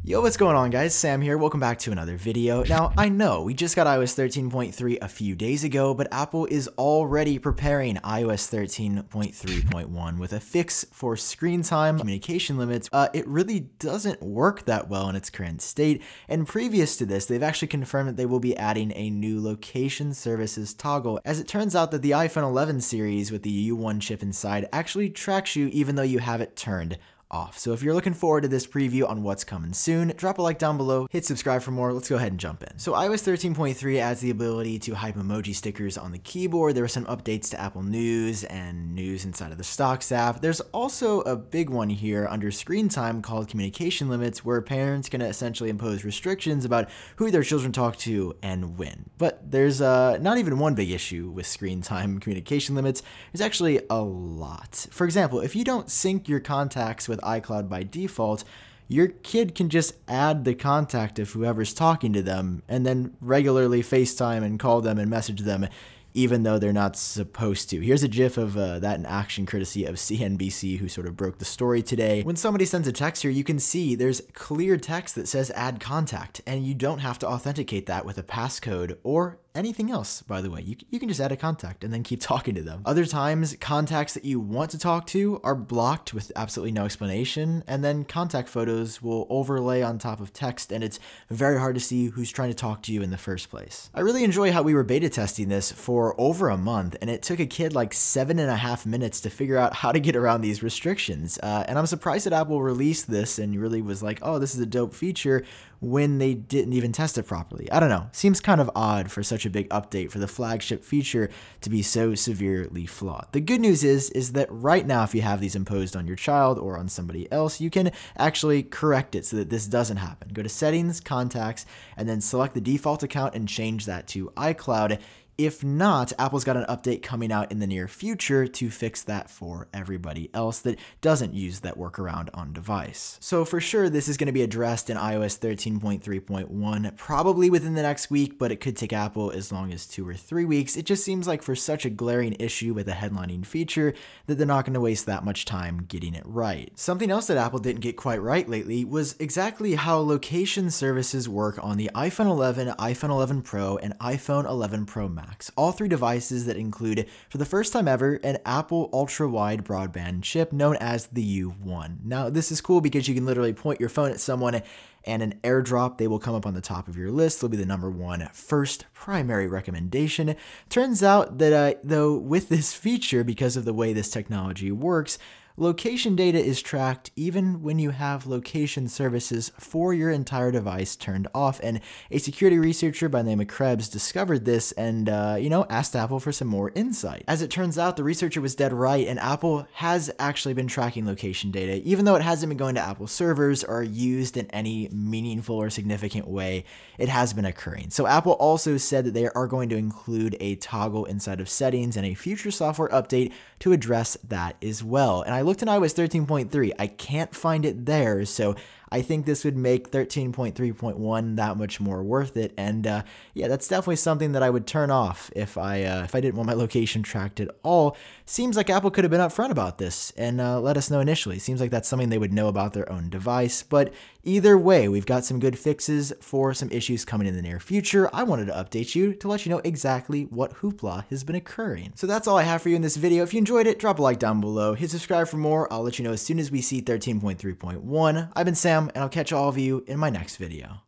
Yo, what's going on guys? Sam here, welcome back to another video. Now, I know we just got iOS 13.3 a few days ago, but Apple is already preparing iOS 13.3.1 with a fix for screen time communication limits. It really doesn't work that well in its current state, and previous to this, they've actually confirmed that they will be adding a new location services toggle, as it turns out that the iPhone 11 series with the U1 chip inside actually tracks you even though you have it turned off. So if you're looking forward to this preview on what's coming soon, drop a like down below, hit subscribe for more. Let's go ahead and jump in. So iOS 13.3 adds the ability to hype emoji stickers on the keyboard. There were some updates to Apple News and news inside of the Stocks app. There's also a big one here under screen time called communication limits, where parents can essentially impose restrictions about who their children talk to and when. But there's not even one big issue with screen time communication limits. There's actually a lot. For example, if you don't sync your contacts with iCloud by default, your kid can just add the contact of whoever's talking to them and then regularly FaceTime and call them and message them even though they're not supposed to. Here's a gif of that in action courtesy of CNBC, who sort of broke the story today. When somebody sends a text here, you can see there's clear text that says add contact, and you don't have to authenticate that with a passcode or anything else, by the way. You can just add a contact and then keep talking to them. Other times, contacts that you want to talk to are blocked with absolutely no explanation, and then contact photos will overlay on top of text, and it's very hard to see who's trying to talk to you in the first place. I really enjoy how we were beta testing this for over a month, and it took a kid like 7.5 minutes to figure out how to get around these restrictions. And I'm surprised that Apple released this and really was like, oh, this is a dope feature, when they didn't even test it properly. I don't know. Seems kind of odd for such a big update for the flagship feature to be so severely flawed. The good news is that right now, if you have these imposed on your child or on somebody else, you can actually correct it so that this doesn't happen. Go to Settings, Contacts, and then select the default account and change that to iCloud. If not, Apple's got an update coming out in the near future to fix that for everybody else that doesn't use that workaround on device. So for sure, this is going to be addressed in iOS 13.3.1, probably within the next week, but it could take Apple as long as 2 or 3 weeks. It just seems like for such a glaring issue with a headlining feature that they're not going to waste that much time getting it right. Something else that Apple didn't get quite right lately was exactly how location services work on the iPhone 11, iPhone 11 Pro, and iPhone 11 Pro Max. All three devices that include, for the first time ever, an Apple Ultra Wide Broadband chip known as the U1. Now, this is cool because you can literally point your phone at someone and an airdrop, they will come up on the top of your list. They'll be the #1 first primary recommendation. Turns out that though with this feature, because of the way this technology works, location data is tracked even when you have location services for your entire device turned off, and a security researcher by the name of Krebs discovered this and, asked Apple for some more insight. As it turns out, the researcher was dead right, and Apple has actually been tracking location data, even though it hasn't been going to Apple servers or used in any meaningful or significant way. It has been occurring. So Apple also said that they are going to include a toggle inside of settings and a future software update to address that as well. And I looked in iOS 13.3, I can't find it there, so I think this would make 13.3.1 that much more worth it. And yeah, that's definitely something that I would turn off if I didn't want my location tracked at all. Seems like Apple could have been upfront about this and let us know initially. Seems like that's something they would know about their own device. But either way, we've got some good fixes for some issues coming in the near future. I wanted to update you to let you know exactly what hoopla has been occurring. So that's all I have for you in this video. If you enjoyed it, drop a like down below, hit subscribe for more. I'll let you know as soon as we see 13.3.1. I've been Sam, and I'll catch all of you in my next video.